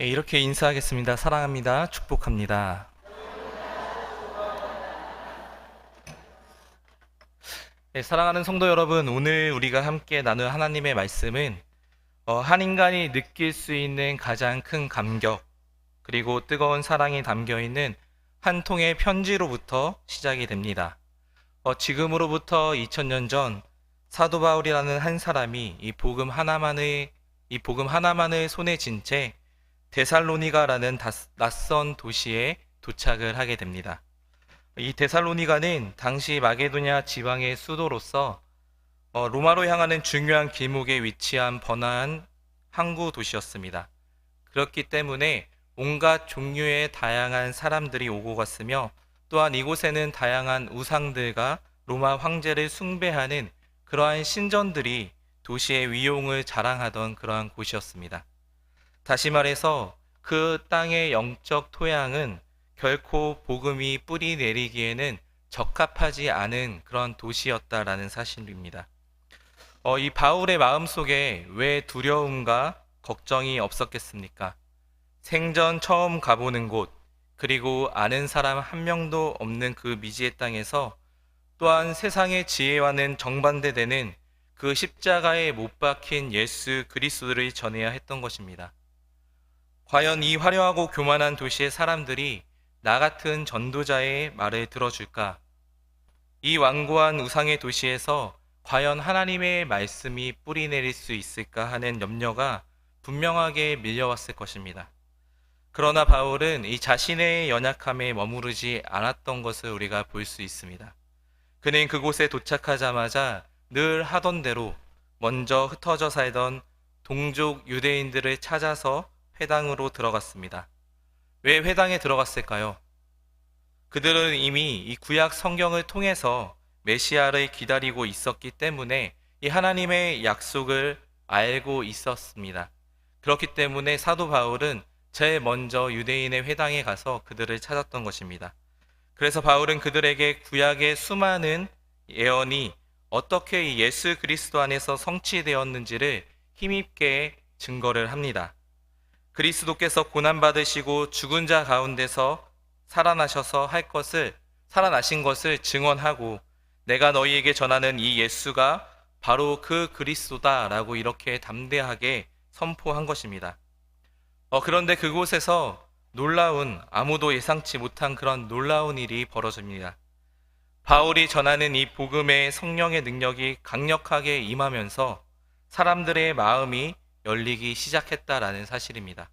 네, 이렇게 인사하겠습니다. 사랑합니다. 축복합니다. 네, 사랑하는 성도 여러분, 오늘 우리가 함께 나눌 하나님의 말씀은 한 인간이 느낄 수 있는 가장 큰 감격, 그리고 뜨거운 사랑이 담겨 있는 한 통의 편지로부터 시작이 됩니다. 지금으로부터 2000년 전 사도 바울이라는 한 사람이 이 복음 하나만을 손에 쥔 채 데살로니가라는 낯선 도시에 도착을 하게 됩니다. 이 데살로니가는 당시 마게도냐 지방의 수도로서 로마로 향하는 중요한 길목에 위치한 번화한 항구 도시였습니다. 그렇기 때문에 온갖 종류의 다양한 사람들이 오고 갔으며, 또한 이곳에는 다양한 우상들과 로마 황제를 숭배하는 그러한 신전들이 도시의 위용을 자랑하던 그러한 곳이었습니다. 다시 말해서 그 땅의 영적 토양은 결코 복음이 뿌리 내리기에는 적합하지 않은 그런 도시였다라는 사실입니다. 이 바울의 마음속에 왜 두려움과 걱정이 없었겠습니까? 생전 처음 가보는 곳, 그리고 아는 사람 한 명도 없는 그 미지의 땅에서, 또한 세상의 지혜와는 정반대되는 그 십자가에 못 박힌 예수 그리스도를 전해야 했던 것입니다. 과연 이 화려하고 교만한 도시의 사람들이 나 같은 전도자의 말을 들어줄까? 이 완고한 우상의 도시에서 과연 하나님의 말씀이 뿌리 내릴 수 있을까 하는 염려가 분명하게 밀려왔을 것입니다. 그러나 바울은 이 자신의 연약함에 머무르지 않았던 것을 우리가 볼 수 있습니다. 그는 그곳에 도착하자마자 늘 하던 대로 먼저 흩어져 살던 동족 유대인들을 찾아서 회당으로 들어갔습니다. 왜 회당에 들어갔을까요? 그들은 이미 이 구약 성경을 통해서 메시아를 기다리고 있었기 때문에 이 하나님의 약속을 알고 있었습니다. 그렇기 때문에 사도 바울은 제일 먼저 유대인의 회당에 가서 그들을 찾았던 것입니다. 그래서 바울은 그들에게 구약의 수많은 예언이 어떻게 이 예수 그리스도 안에서 성취되었는지를 힘있게 증거를 합니다. 그리스도께서 고난받으시고 죽은 자 가운데서 살아나신 것을 증언하고, 내가 너희에게 전하는 이 예수가 바로 그 그리스도다라고 이렇게 담대하게 선포한 것입니다. 그런데 그곳에서 아무도 예상치 못한 그런 놀라운 일이 벌어집니다. 바울이 전하는 이 복음의 성령의 능력이 강력하게 임하면서 사람들의 마음이 열리기 시작했다라는 사실입니다.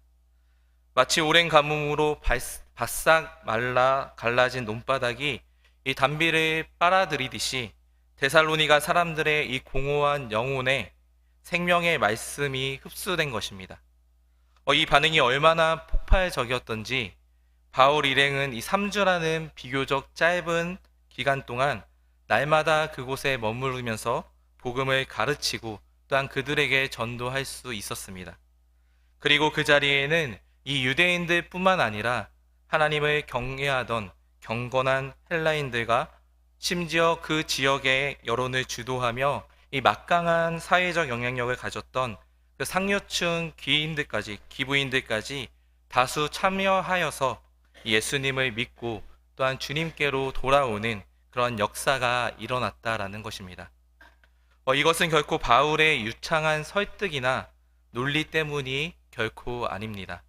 마치 오랜 가뭄으로 바싹 말라 갈라진 논바닥이 이 단비를 빨아들이듯이 데살로니가 사람들의 이 공허한 영혼에 생명의 말씀이 흡수된 것입니다. 이 반응이 얼마나 폭발적이었던지 바울 일행은 이 3주라는 비교적 짧은 기간 동안 날마다 그곳에 머무르면서 복음을 가르치고 또한 그들에게 전도할 수 있었습니다. 그리고 그 자리에는 이 유대인들 뿐만 아니라 하나님을 경외하던 경건한 헬라인들과 심지어 그 지역의 여론을 주도하며 이 막강한 사회적 영향력을 가졌던 그 상류층 기부인들까지 다수 참여하여서 예수님을 믿고 또한 주님께로 돌아오는 그런 역사가 일어났다라는 것입니다. 이것은 결코 바울의 유창한 설득이나 논리 때문이 결코 아닙니다.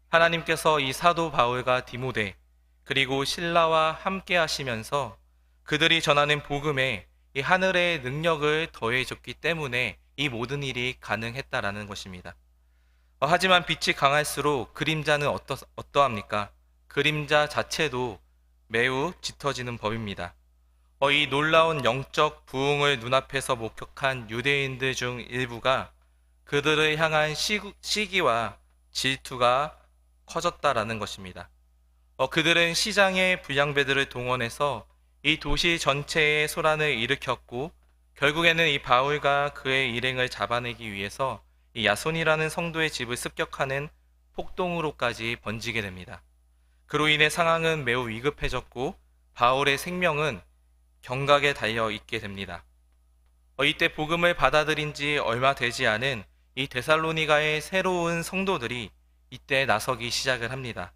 하나님께서 이 사도 바울과 디모데 그리고 실라와 함께 하시면서 그들이 전하는 복음에 이 하늘의 능력을 더해줬기 때문에 이 모든 일이 가능했다라는 것입니다. 하지만 빛이 강할수록 그림자는 어떠합니까? 그림자 자체도 매우 짙어지는 법입니다. 이 놀라운 영적 부흥을 눈앞에서 목격한 유대인들 중 일부가 그들을 향한 시기와 질투가 커졌다라는 것입니다. 그들은 시장의 불량배들을 동원해서 이 도시 전체에 소란을 일으켰고, 결국에는 이 바울과 그의 일행을 잡아내기 위해서 이 야손이라는 성도의 집을 습격하는 폭동으로까지 번지게 됩니다. 그로 인해 상황은 매우 위급해졌고 바울의 생명은 경각에 달려 있게 됩니다. 이때 복음을 받아들인 지 얼마 되지 않은 이 데살로니가의 새로운 성도들이 이때 나서기 시작을 합니다.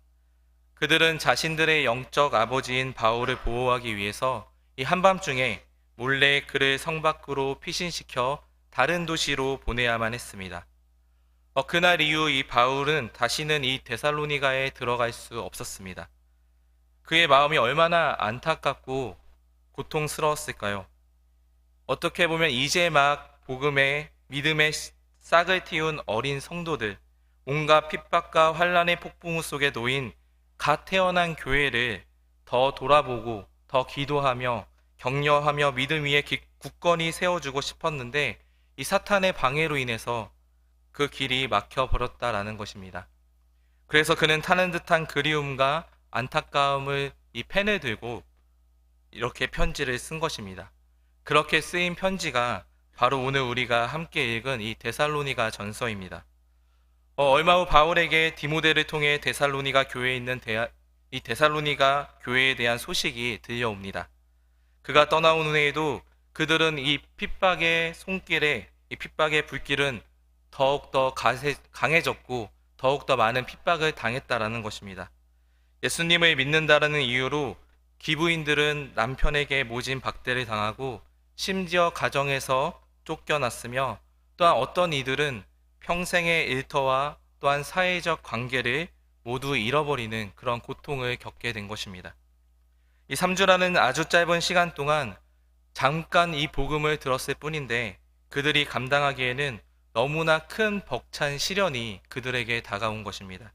그들은 자신들의 영적 아버지인 바울을 보호하기 위해서 이 한밤중에 몰래 그를 성 밖으로 피신시켜 다른 도시로 보내야만 했습니다. 그날 이후 이 바울은 다시는 이 데살로니가에 들어갈 수 없었습니다. 그의 마음이 얼마나 안타깝고 고통스러웠을까요? 어떻게 보면 이제 막 복음의 믿음의 싹을 틔운 어린 성도들, 온갖 핍박과 환란의 폭풍우 속에 놓인 갓 태어난 교회를 더 돌아보고 더 기도하며 격려하며 믿음 위에 굳건히 세워주고 싶었는데 이 사탄의 방해로 인해서 그 길이 막혀버렸다라는 것입니다. 그래서 그는 타는 듯한 그리움과 안타까움을 이 펜을 들고 이렇게 편지를 쓴 것입니다. 그렇게 쓰인 편지가 바로 오늘 우리가 함께 읽은 이 데살로니가 전서입니다. 얼마 후 바울에게 디모데를 통해 데살로니가 교회에 있는 이 데살로니가 교회에 대한 소식이 들려옵니다. 그가 떠나온 후에도 그들은 이 핍박의 손길에 이 핍박의 불길은 더욱더 강해졌고 더욱더 많은 핍박을 당했다라는 것입니다. 예수님을 믿는다라는 이유로 기부인들은 남편에게 모진 박대를 당하고 심지어 가정에서 쫓겨났으며 또한 어떤 이들은 평생의 일터와 또한 사회적 관계를 모두 잃어버리는 그런 고통을 겪게 된 것입니다. 이 3주라는 아주 짧은 시간 동안 잠깐 이 복음을 들었을 뿐인데 그들이 감당하기에는 너무나 큰 벅찬 시련이 그들에게 다가온 것입니다.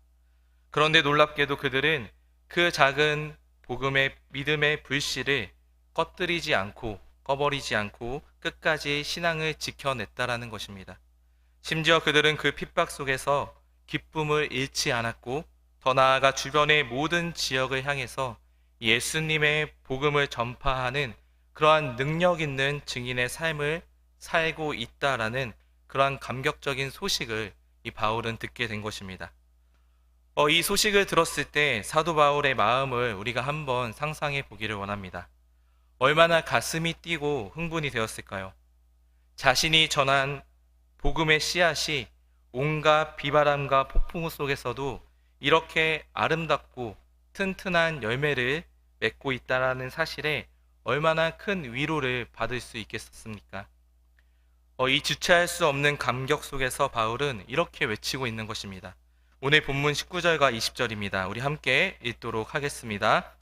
그런데 놀랍게도 그들은 그 작은 복음의 믿음의 불씨를 꺼뜨리지 않고 꺼버리지 않고 끝까지 신앙을 지켜냈다라는 것입니다. 심지어 그들은 그 핍박 속에서 기쁨을 잃지 않았고 더 나아가 주변의 모든 지역을 향해서 예수님의 복음을 전파하는 그러한 능력 있는 증인의 삶을 살고 있다라는 그러한 감격적인 소식을 이 바울은 듣게 된 것입니다. 이 소식을 들었을 때 사도 바울의 마음을 우리가 한번 상상해 보기를 원합니다. 얼마나 가슴이 뛰고 흥분이 되었을까요? 자신이 전한 복음의 씨앗이 온갖 비바람과 폭풍우 속에서도 이렇게 아름답고 튼튼한 열매를 맺고 있다는 사실에 얼마나 큰 위로를 받을 수 있겠습니까? 이 주체할 수 없는 감격 속에서 바울은 이렇게 외치고 있는 것입니다. 오늘 본문 19절과 20절입니다. 우리 함께 읽도록 하겠습니다.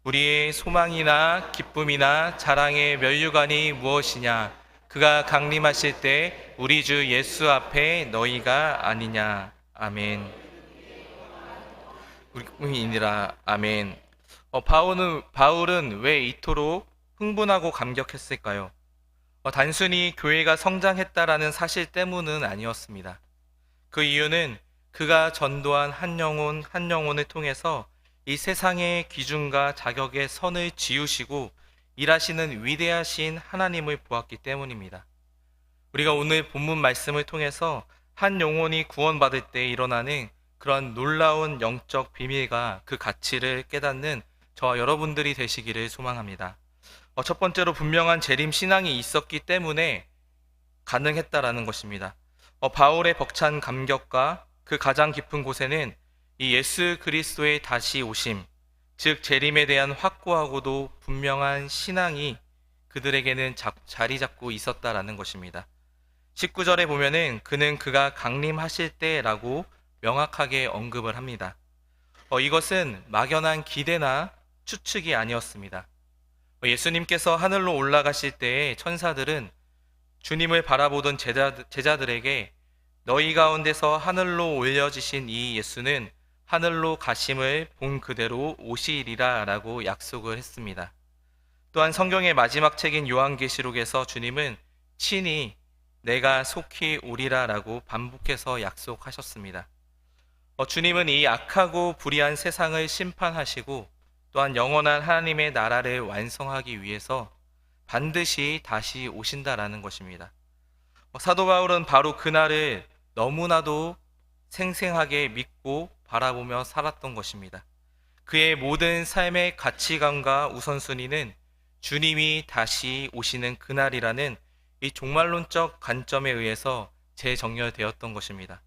우리의 소망이나 기쁨이나 자랑의 면류관이 무엇이냐? 그가 강림하실 때 우리 주 예수 앞에 너희가 아니냐. 아멘. 우리 꿈이니라. 아멘. 바울은 왜 이토록 흥분하고 감격했을까요? 단순히 교회가 성장했다라는 사실 때문은 아니었습니다. 그 이유는 그가 전도한 한 영혼을 통해서 이 세상의 기준과 자격의 선을 지우시고 일하시는 위대하신 하나님을 보았기 때문입니다. 우리가 오늘 본문 말씀을 통해서 한 영혼이 구원받을 때 일어나는 그런 놀라운 영적 비밀과 그 가치를 깨닫는 저와 여러분들이 되시기를 소망합니다. 첫 번째로 분명한 재림 신앙이 있었기 때문에 가능했다라는 것입니다. 바울의 벅찬 감격과 그 가장 깊은 곳에는 이 예수 그리스도의 다시 오심, 즉 재림에 대한 확고하고도 분명한 신앙이 그들에게는 자리 잡고 있었다라는 것입니다. 19절에 보면은 그는 그가 강림하실 때라고 명확하게 언급을 합니다. 이것은 막연한 기대나 추측이 아니었습니다. 예수님께서 하늘로 올라가실 때에 천사들은 주님을 바라보던 제자들에게 너희 가운데서 하늘로 올려지신 이 예수는 하늘로 가심을 본 그대로 오시리라 라고 약속을 했습니다. 또한 성경의 마지막 책인 요한계시록에서 주님은 친히 내가 속히 오리라 라고 반복해서 약속하셨습니다. 주님은 이 악하고 불의한 세상을 심판하시고 또한 영원한 하나님의 나라를 완성하기 위해서 반드시 다시 오신다라는 것입니다. 사도 바울은 바로 그날을 너무나도 생생하게 믿고 바라보며 살았던 것입니다. 그의 모든 삶의 가치관과 우선순위는 주님이 다시 오시는 그날이라는 이 종말론적 관점에 의해서 재정렬되었던 것입니다.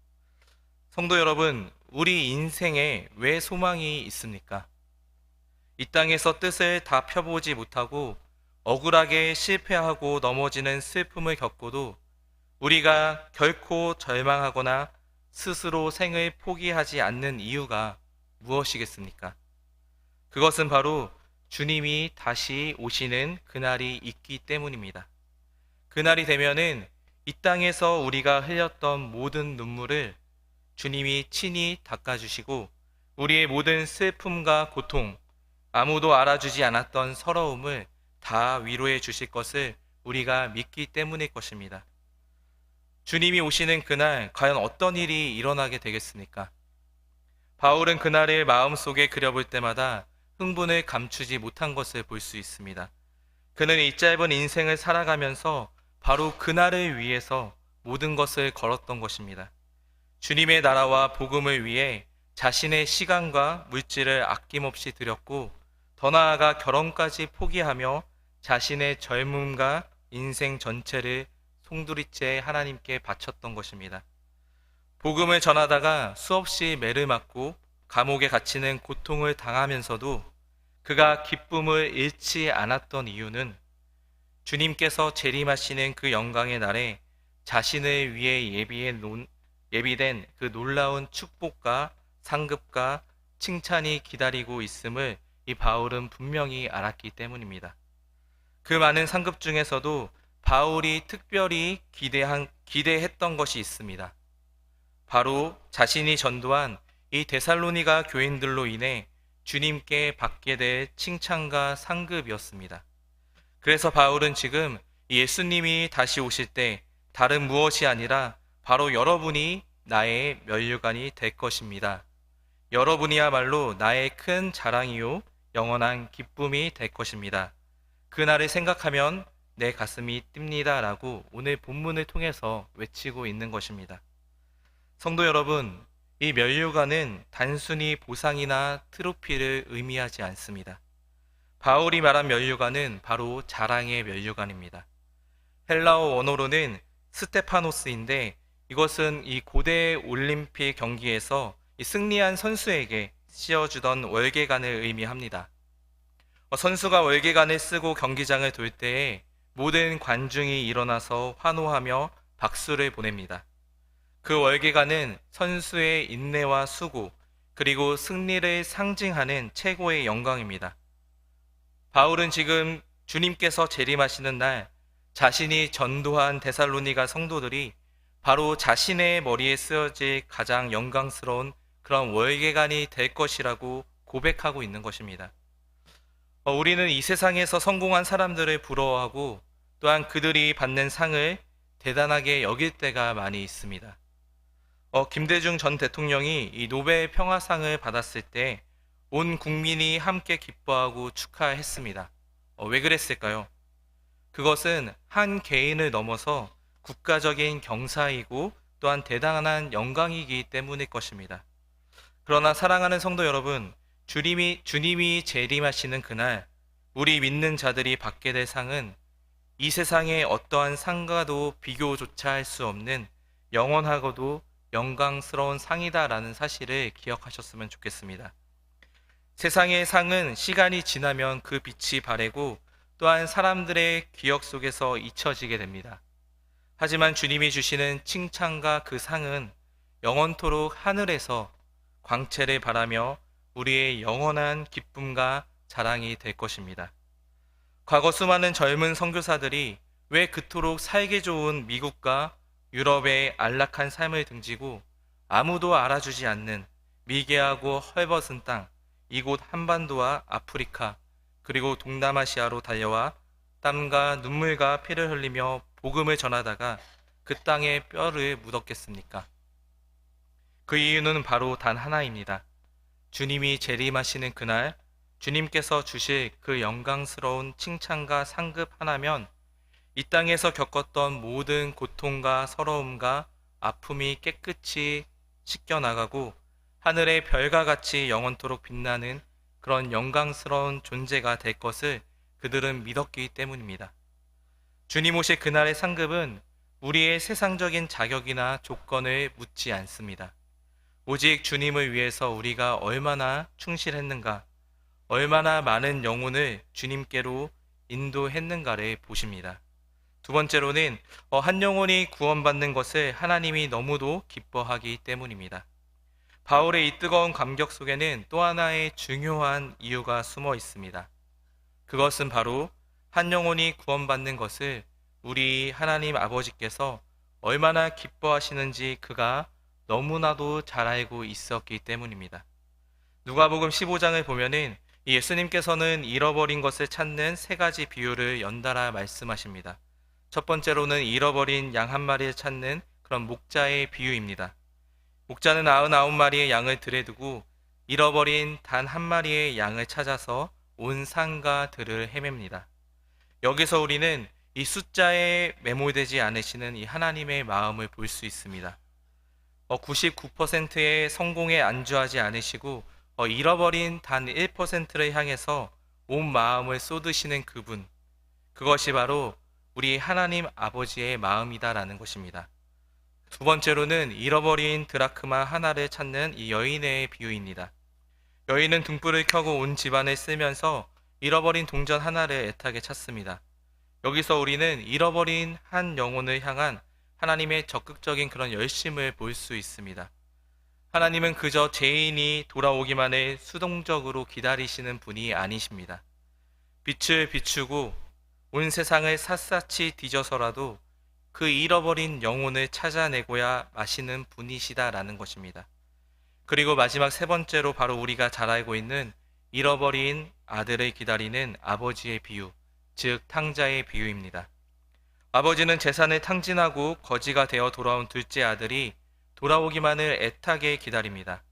성도 여러분, 우리 인생에 왜 소망이 있습니까? 이 땅에서 뜻을 다 펴보지 못하고 억울하게 실패하고 넘어지는 슬픔을 겪고도 우리가 결코 절망하거나 스스로 생을 포기하지 않는 이유가 무엇이겠습니까? 그것은 바로 주님이 다시 오시는 그날이 있기 때문입니다. 그날이 되면은 이 땅에서 우리가 흘렸던 모든 눈물을 주님이 친히 닦아주시고 우리의 모든 슬픔과 고통, 아무도 알아주지 않았던 서러움을 다 위로해 주실 것을 우리가 믿기 때문일 것입니다. 주님이 오시는 그날 과연 어떤 일이 일어나게 되겠습니까? 바울은 그날을 마음속에 그려볼 때마다 흥분을 감추지 못한 것을 볼 수 있습니다. 그는 이 짧은 인생을 살아가면서 바로 그날을 위해서 모든 것을 걸었던 것입니다. 주님의 나라와 복음을 위해 자신의 시간과 물질을 아낌없이 드렸고 더 나아가 결혼까지 포기하며 자신의 젊음과 인생 전체를 송두리째 하나님께 바쳤던 것입니다. 복음을 전하다가 수없이 매를 맞고 감옥에 갇히는 고통을 당하면서도 그가 기쁨을 잃지 않았던 이유는 주님께서 재림하시는 그 영광의 날에 자신을 위해 예비된 그 놀라운 축복과 상급과 칭찬이 기다리고 있음을 이 바울은 분명히 알았기 때문입니다. 그 많은 상급 중에서도 바울이 특별히 기대했던 것이 있습니다. 바로 자신이 전도한 이 데살로니가 교인들로 인해 주님께 받게 될 칭찬과 상급이었습니다. 그래서 바울은 지금 예수님이 다시 오실 때 다른 무엇이 아니라 바로 여러분이 나의 면류관이 될 것입니다. 여러분이야말로 나의 큰 자랑이요 영원한 기쁨이 될 것입니다. 그날을 생각하면 내 가슴이 뜁니다 라고 오늘 본문을 통해서 외치고 있는 것입니다. 성도 여러분, 이 면류관은 단순히 보상이나 트로피를 의미하지 않습니다. 바울이 말한 면류관은 바로 자랑의 면류관입니다. 헬라어 원어로는 스테파노스인데 이것은 이 고대 올림픽 경기에서 승리한 선수에게 씌워주던 월계관을 의미합니다. 선수가 월계관을 쓰고 경기장을 돌 때에 모든 관중이 일어나서 환호하며 박수를 보냅니다. 그 월계관은 선수의 인내와 수고 그리고 승리를 상징하는 최고의 영광입니다. 바울은 지금 주님께서 재림하시는 날 자신이 전도한 데살로니가 성도들이 바로 자신의 머리에 쓰여질 가장 영광스러운 그런 월계관이 될 것이라고 고백하고 있는 것입니다. 우리는 이 세상에서 성공한 사람들을 부러워하고 또한 그들이 받는 상을 대단하게 여길 때가 많이 있습니다. 김대중 전 대통령이 이 노벨 평화상을 받았을 때 온 국민이 함께 기뻐하고 축하했습니다. 왜 그랬을까요? 그것은 한 개인을 넘어서 국가적인 경사이고 또한 대단한 영광이기 때문일 것입니다. 그러나 사랑하는 성도 여러분, 주님이 재림하시는 그날 우리 믿는 자들이 받게 될 상은 이 세상의 어떠한 상과도 비교조차 할 수 없는 영원하고도 영광스러운 상이다라는 사실을 기억하셨으면 좋겠습니다. 세상의 상은 시간이 지나면 그 빛이 바래고 또한 사람들의 기억 속에서 잊혀지게 됩니다. 하지만 주님이 주시는 칭찬과 그 상은 영원토록 하늘에서 광채를 바라며 우리의 영원한 기쁨과 자랑이 될 것입니다. 과거 수많은 젊은 선교사들이 왜 그토록 살기 좋은 미국과 유럽의 안락한 삶을 등지고 아무도 알아주지 않는 미개하고 헐벗은 땅, 이곳 한반도와 아프리카 그리고 동남아시아로 달려와 땀과 눈물과 피를 흘리며 복음을 전하다가 그 땅에 뼈를 묻었겠습니까? 그 이유는 바로 단 하나입니다. 주님이 재림하시는 그날 주님께서 주실 그 영광스러운 칭찬과 상급 하나면 이 땅에서 겪었던 모든 고통과 서러움과 아픔이 깨끗이 씻겨나가고 하늘의 별과 같이 영원토록 빛나는 그런 영광스러운 존재가 될 것을 그들은 믿었기 때문입니다. 주님 오실 그날의 상급은 우리의 세상적인 자격이나 조건을 묻지 않습니다. 오직 주님을 위해서 우리가 얼마나 충실했는가, 얼마나 많은 영혼을 주님께로 인도했는가를 보십니다. 두 번째로는 한 영혼이 구원받는 것을 하나님이 너무도 기뻐하기 때문입니다. 바울의 이 뜨거운 감격 속에는 또 하나의 중요한 이유가 숨어 있습니다. 그것은 바로 한 영혼이 구원받는 것을 우리 하나님 아버지께서 얼마나 기뻐하시는지 그가 너무나도 잘 알고 있었기 때문입니다. 누가복음 15장을 보면은 예수님께서는 잃어버린 것을 찾는 세 가지 비유를 연달아 말씀하십니다. 첫 번째로는 잃어버린 양 한 마리를 찾는 그런 목자의 비유입니다. 목자는 99마리의 양을 들에 두고 잃어버린 단 한 마리의 양을 찾아서 온 산과 들을 헤맵니다. 여기서 우리는 이 숫자에 매몰되지 않으시는 이 하나님의 마음을 볼 수 있습니다. 99%의 성공에 안주하지 않으시고 잃어버린 단 1%를 향해서 온 마음을 쏟으시는 그분, 그것이 바로 우리 하나님 아버지의 마음이다라는 것입니다. 두 번째로는 잃어버린 드라크마 하나를 찾는 이 여인의 비유입니다. 여인은 등불을 켜고 온 집안을 쓰면서 잃어버린 동전 하나를 애타게 찾습니다. 여기서 우리는 잃어버린 한 영혼을 향한 하나님의 적극적인 그런 열심을 볼 수 있습니다. 하나님은 그저 죄인이 돌아오기만을 수동적으로 기다리시는 분이 아니십니다. 빛을 비추고 온 세상을 샅샅이 뒤져서라도 그 잃어버린 영혼을 찾아내고야 마시는 분이시다라는 것입니다. 그리고 마지막 세 번째로 바로 우리가 잘 알고 있는 잃어버린 아들을 기다리는 아버지의 비유, 즉 탕자의 비유입니다. 아버지는 재산을 탕진하고 거지가 되어 돌아온 둘째 아들이 돌아오기만을 애타게 기다립니다.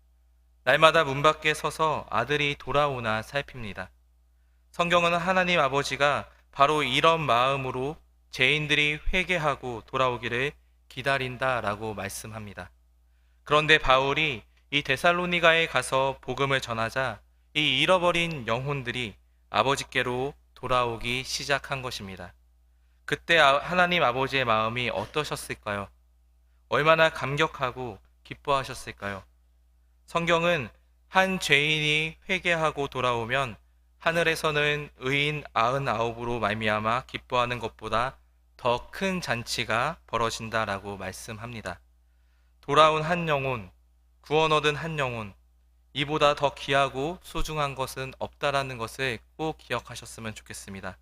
날마다 문 밖에 서서 아들이 돌아오나 살핍니다. 성경은 하나님 아버지가 바로 이런 마음으로 죄인들이 회개하고 돌아오기를 기다린다라고 말씀합니다. 그런데 바울이 이 데살로니가에 가서 복음을 전하자 이 잃어버린 영혼들이 아버지께로 돌아오기 시작한 것입니다. 그때 하나님 아버지의 마음이 어떠셨을까요? 얼마나 감격하고 기뻐하셨을까요? 성경은 한 죄인이 회개하고 돌아오면 하늘에서는 의인 99으로 말미암아 기뻐하는 것보다 더 큰 잔치가 벌어진다라고 말씀합니다. 돌아온 한 영혼, 구원 얻은 한 영혼, 이보다 더 귀하고 소중한 것은 없다라는 것을 꼭 기억하셨으면 좋겠습니다.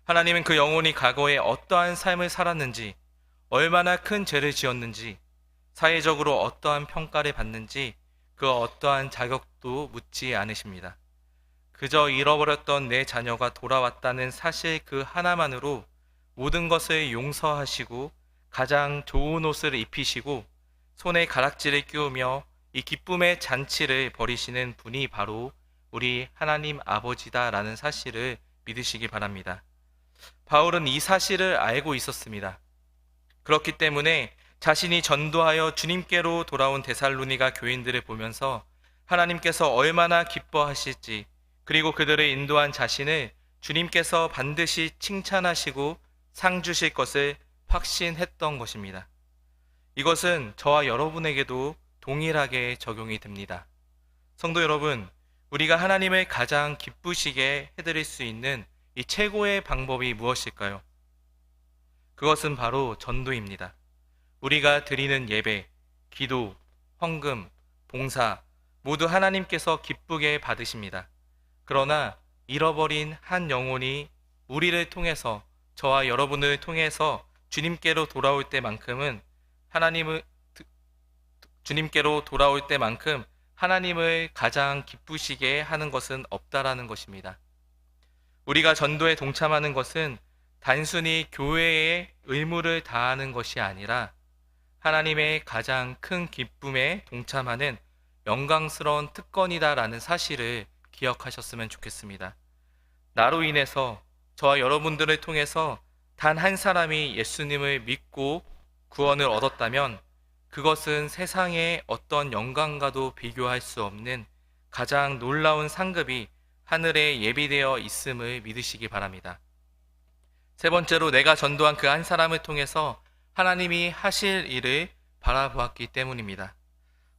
하나님은 그 영혼이 과거에 어떠한 삶을 살았는지, 얼마나 큰 죄를 지었는지, 사회적으로 어떠한 평가를 받는지 그 어떠한 자격도 묻지 않으십니다. 그저 잃어버렸던 내 자녀가 돌아왔다는 사실 그 하나만으로 모든 것을 용서하시고 가장 좋은 옷을 입히시고 손에 가락지를 끼우며 이 기쁨의 잔치를 벌이시는 분이 바로 우리 하나님 아버지다라는 사실을 믿으시기 바랍니다. 바울은 이 사실을 알고 있었습니다. 그렇기 때문에 자신이 전도하여 주님께로 돌아온 데살로니가 교인들을 보면서 하나님께서 얼마나 기뻐하실지, 그리고 그들을 인도한 자신을 주님께서 반드시 칭찬하시고 상 주실 것을 확신했던 것입니다. 이것은 저와 여러분에게도 동일하게 적용이 됩니다. 성도 여러분, 우리가 하나님을 가장 기쁘시게 해드릴 수 있는 이 최고의 방법이 무엇일까요? 그것은 바로 전도입니다. 우리가 드리는 예배, 기도, 헌금, 봉사 모두 하나님께서 기쁘게 받으십니다. 그러나 잃어버린 한 영혼이 우리를 통해서, 저와 여러분을 통해서 주님께로 돌아올 때만큼 하나님을 가장 기쁘시게 하는 것은 없다라는 것입니다. 우리가 전도에 동참하는 것은 단순히 교회의 의무를 다하는 것이 아니라 하나님의 가장 큰 기쁨에 동참하는 영광스러운 특권이다라는 사실을 기억하셨으면 좋겠습니다. 나로 인해서, 저와 여러분들을 통해서 단 한 사람이 예수님을 믿고 구원을 얻었다면 그것은 세상의 어떤 영광과도 비교할 수 없는 가장 놀라운 상급이 하늘에 예비되어 있음을 믿으시기 바랍니다. 세 번째로, 내가 전도한 그 한 사람을 통해서 하나님이 하실 일을 바라보았기 때문입니다.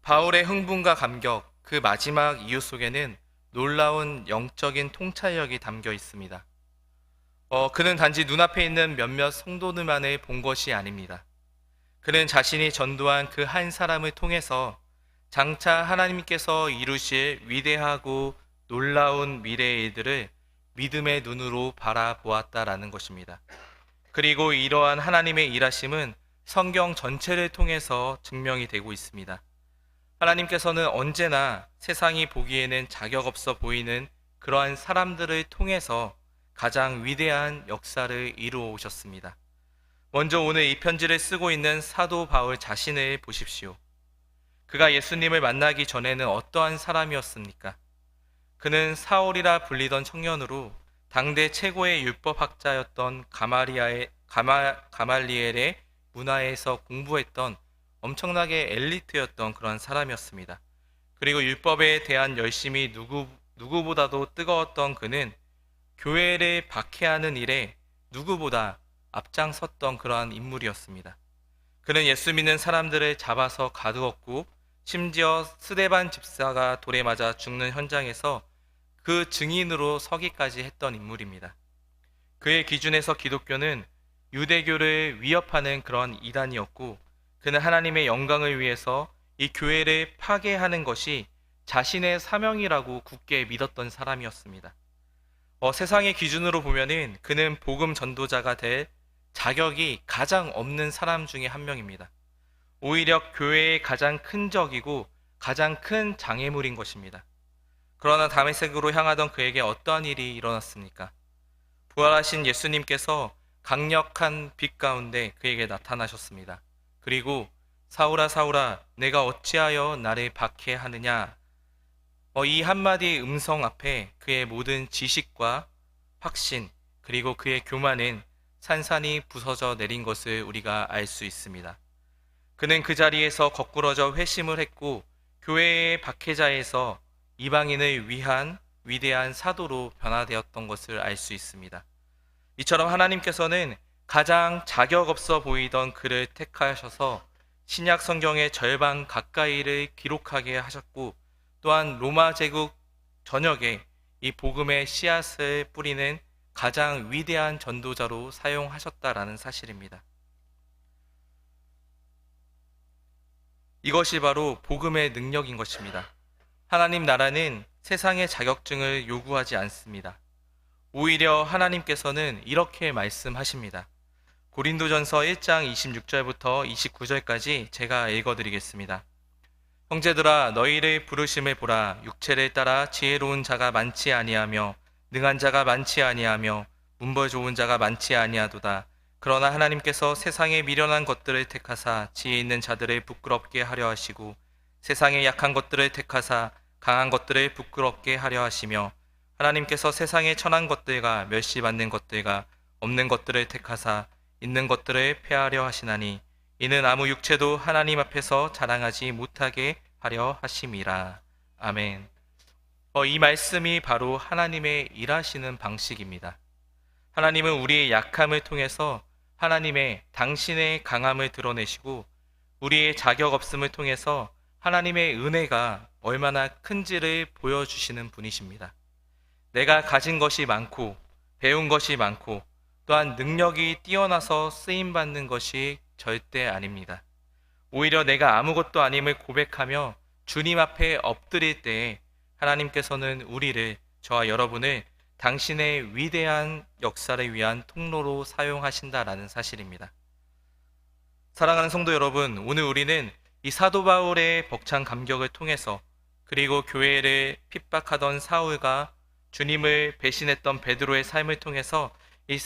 바울의 흥분과 감격, 그 마지막 이유 속에는 놀라운 영적인 통찰력이 담겨 있습니다. 그는 단지 눈앞에 있는 몇몇 성도들만을 본 것이 아닙니다. 그는 자신이 전도한 그 한 사람을 통해서 장차 하나님께서 이루실 위대하고 놀라운 미래의 일들을 믿음의 눈으로 바라보았다라는 것입니다. 그리고 이러한 하나님의 일하심은 성경 전체를 통해서 증명이 되고 있습니다. 하나님께서는 언제나 세상이 보기에는 자격 없어 보이는 그러한 사람들을 통해서 가장 위대한 역사를 이루어 오셨습니다. 먼저 오늘 이 편지를 쓰고 있는 사도 바울 자신을 보십시오. 그가 예수님을 만나기 전에는 어떠한 사람이었습니까? 그는 사울이라 불리던 청년으로 당대 최고의 율법학자였던 가말리엘의 문화에서 공부했던 엄청나게 엘리트였던 그런 사람이었습니다. 그리고 율법에 대한 열심이 누구보다도 뜨거웠던 그는 교회를 박해하는 일에 누구보다 앞장섰던 그러한 인물이었습니다. 그는 예수 믿는 사람들을 잡아서 가두었고 심지어 스데반 집사가 돌에 맞아 죽는 현장에서 그 증인으로 서기까지 했던 인물입니다. 그의 기준에서 기독교는 유대교를 위협하는 그런 이단이었고 그는 하나님의 영광을 위해서 이 교회를 파괴하는 것이 자신의 사명이라고 굳게 믿었던 사람이었습니다. 세상의 기준으로 보면은 그는 복음 전도자가 될 자격이 가장 없는 사람 중에 한 명입니다. 오히려 교회의 가장 큰 적이고 가장 큰 장애물인 것입니다. 그러나 다메섹으로 향하던 그에게 어떠한 일이 일어났습니까? 부활하신 예수님께서 강력한 빛 가운데 그에게 나타나셨습니다. 그리고 사울아 사울아 내가 어찌하여 나를 박해하느냐. 이 한마디 음성 앞에 그의 모든 지식과 확신 그리고 그의 교만은 산산이 부서져 내린 것을 우리가 알 수 있습니다. 그는 그 자리에서 거꾸러져 회심을 했고 교회의 박해자에서 이방인을 위한 위대한 사도로 변화되었던 것을 알 수 있습니다. 이처럼 하나님께서는 가장 자격 없어 보이던 그를 택하셔서 신약 성경의 절반 가까이를 기록하게 하셨고 또한 로마 제국 전역에 이 복음의 씨앗을 뿌리는 가장 위대한 전도자로 사용하셨다라는 사실입니다. 이것이 바로 복음의 능력인 것입니다. 하나님 나라는 세상의 자격증을 요구하지 않습니다. 오히려 하나님께서는 이렇게 말씀하십니다. 고린도전서 1장 26절부터 29절까지 제가 읽어드리겠습니다. 형제들아 너희를 부르심을 보라. 육체를 따라 지혜로운 자가 많지 아니하며 능한 자가 많지 아니하며 문벌 좋은 자가 많지 아니하도다. 그러나 하나님께서 세상의 미련한 것들을 택하사 지혜 있는 자들을 부끄럽게 하려 하시고 세상의 약한 것들을 택하사 강한 것들을 부끄럽게 하려 하시며 하나님께서 세상의 천한 것들과 멸시받는 것들과 없는 것들을 택하사 있는 것들을 폐하려 하시나니 이는 아무 육체도 하나님 앞에서 자랑하지 못하게 하려 하심이라. 아멘. 이 말씀이 바로 하나님의 일하시는 방식입니다. 하나님은 우리의 약함을 통해서 하나님의 당신의 강함을 드러내시고 우리의 자격 없음을 통해서 하나님의 은혜가 얼마나 큰지를 보여주시는 분이십니다. 내가 가진 것이 많고 배운 것이 많고 또한 능력이 뛰어나서 쓰임받는 것이 절대 아닙니다. 오히려 내가 아무것도 아님을 고백하며 주님 앞에 엎드릴 때에 하나님께서는 우리를, 저와 여러분을 당신의 위대한 역사를 위한 통로로 사용하신다라는 사실입니다. 사랑하는 성도 여러분, 오늘 우리는 이 사도 바울의 벅찬 감격을 통해서 그리고 교회를 핍박하던 사울과 주님을 배신했던 베드로의 삶을 통해서 이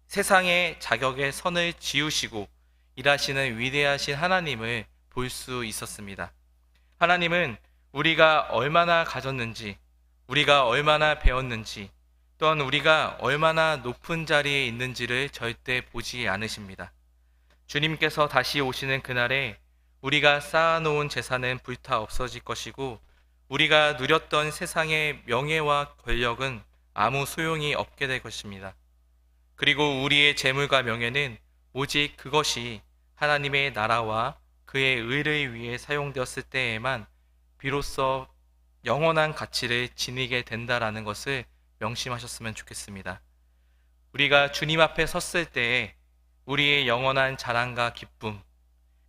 세상의 자격의 선을 지우시고 일하시는 위대하신 하나님을 볼 수 있었습니다. 하나님은 우리가 얼마나 가졌는지, 우리가 얼마나 배웠는지, 또한 우리가 얼마나 높은 자리에 있는지를 절대 보지 않으십니다. 주님께서 다시 오시는 그날에 우리가 쌓아놓은 재산은 불타 없어질 것이고 우리가 누렸던 세상의 명예와 권력은 아무 소용이 없게 될 것입니다. 그리고 우리의 재물과 명예는 오직 그것이 하나님의 나라와 그의 의를 위해 사용되었을 때에만 비로소 영원한 가치를 지니게 된다라는 것을 명심하셨으면 좋겠습니다. 우리가 주님 앞에 섰을 때에 우리의 영원한 자랑과 기쁨,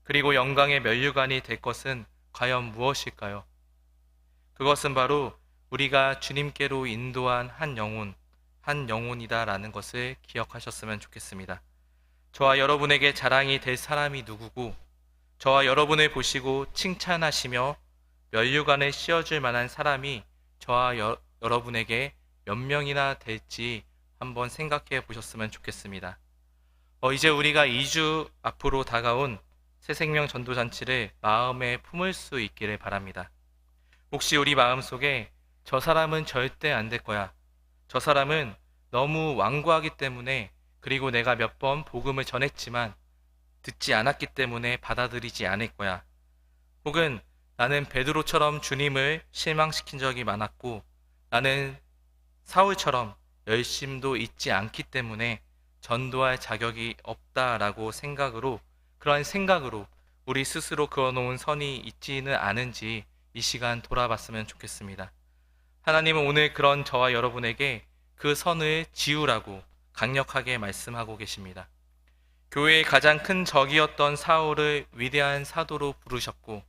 그리고 영광의 면류관이 될 것은 과연 무엇일까요? 그것은 바로 우리가 주님께로 인도한 한 영혼이다라는 것을 기억하셨으면 좋겠습니다. 저와 여러분에게 자랑이 될 사람이 누구고, 저와 여러분을 보시고 칭찬하시며 면류관을 씌워줄 만한 사람이 저와 여러분에게 몇 명이나 될지 한번 생각해 보셨으면 좋겠습니다. 이제 우리가 2주 앞으로 다가온 새생명 전도잔치를 마음에 품을 수 있기를 바랍니다. 혹시 우리 마음속에 저 사람은 절대 안 될 거야, 저 사람은 너무 완고하기 때문에, 그리고 내가 몇 번 복음을 전했지만 듣지 않았기 때문에 받아들이지 않을 거야, 혹은 나는 베드로처럼 주님을 실망시킨 적이 많았고, 나는 사울처럼 열심도 있지 않기 때문에 전도할 자격이 없다라고 그러한 생각으로 우리 스스로 그어놓은 선이 있지는 않은지 이 시간 돌아봤으면 좋겠습니다. 하나님은 오늘 그런 저와 여러분에게 그 선을 지우라고 강력하게 말씀하고 계십니다. 교회의 가장 큰 적이었던 사울을 위대한 사도로 부르셨고,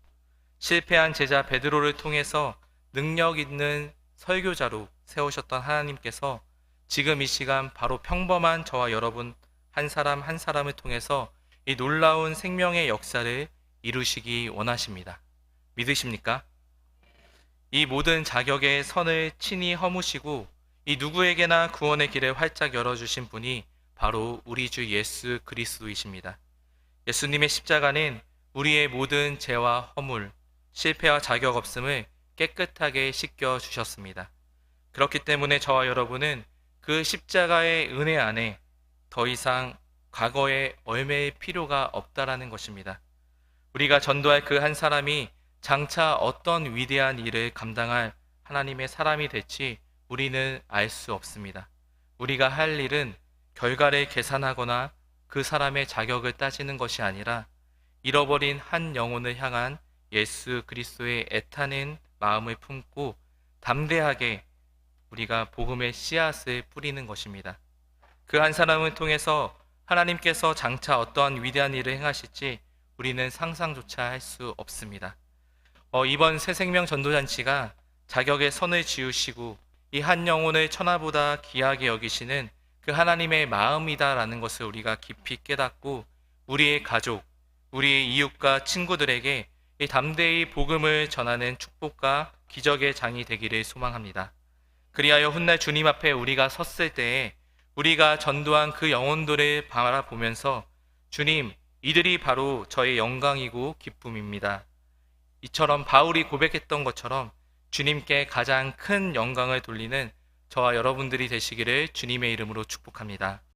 실패한 제자 베드로를 통해서 능력 있는 설교자로 세우셨던 하나님께서 지금 이 시간 바로 평범한 저와 여러분 한 사람 한 사람을 통해서 이 놀라운 생명의 역사를 이루시기 원하십니다. 믿으십니까? 이 모든 자격의 선을 친히 허무시고 이 누구에게나 구원의 길을 활짝 열어주신 분이 바로 우리 주 예수 그리스도이십니다. 예수님의 십자가는 우리의 모든 죄와 허물, 실패와 자격 없음을 깨끗하게 씻겨 주셨습니다. 그렇기 때문에 저와 여러분은 그 십자가의 은혜 안에 더 이상 과거에 얽매일 필요가 없다라는 것입니다. 우리가 전도할 그 한 사람이 장차 어떤 위대한 일을 감당할 하나님의 사람이 될지 우리는 알 수 없습니다. 우리가 할 일은 결과를 계산하거나 그 사람의 자격을 따지는 것이 아니라 잃어버린 한 영혼을 향한 예수 그리스도의 애타는 마음을 품고 담대하게 우리가 복음의 씨앗을 뿌리는 것입니다. 그 한 사람을 통해서 하나님께서 장차 어떠한 위대한 일을 행하실지 우리는 상상조차 할 수 없습니다. 이번 새생명 전도잔치가 자격의 선을 지우시고 이 한 영혼을 천하보다 귀하게 여기시는 그 하나님의 마음이다라는 것을 우리가 깊이 깨닫고 우리의 가족, 우리의 이웃과 친구들에게 이 담대히 복음을 전하는 축복과 기적의 장이 되기를 소망합니다. 그리하여 훗날 주님 앞에 우리가 섰을 때에 우리가 전도한 그 영혼들을 바라보면서 주님, 이들이 바로 저의 영광이고 기쁨입니다. 이처럼 바울이 고백했던 것처럼 주님께 가장 큰 영광을 돌리는 저와 여러분들이 되시기를 주님의 이름으로 축복합니다.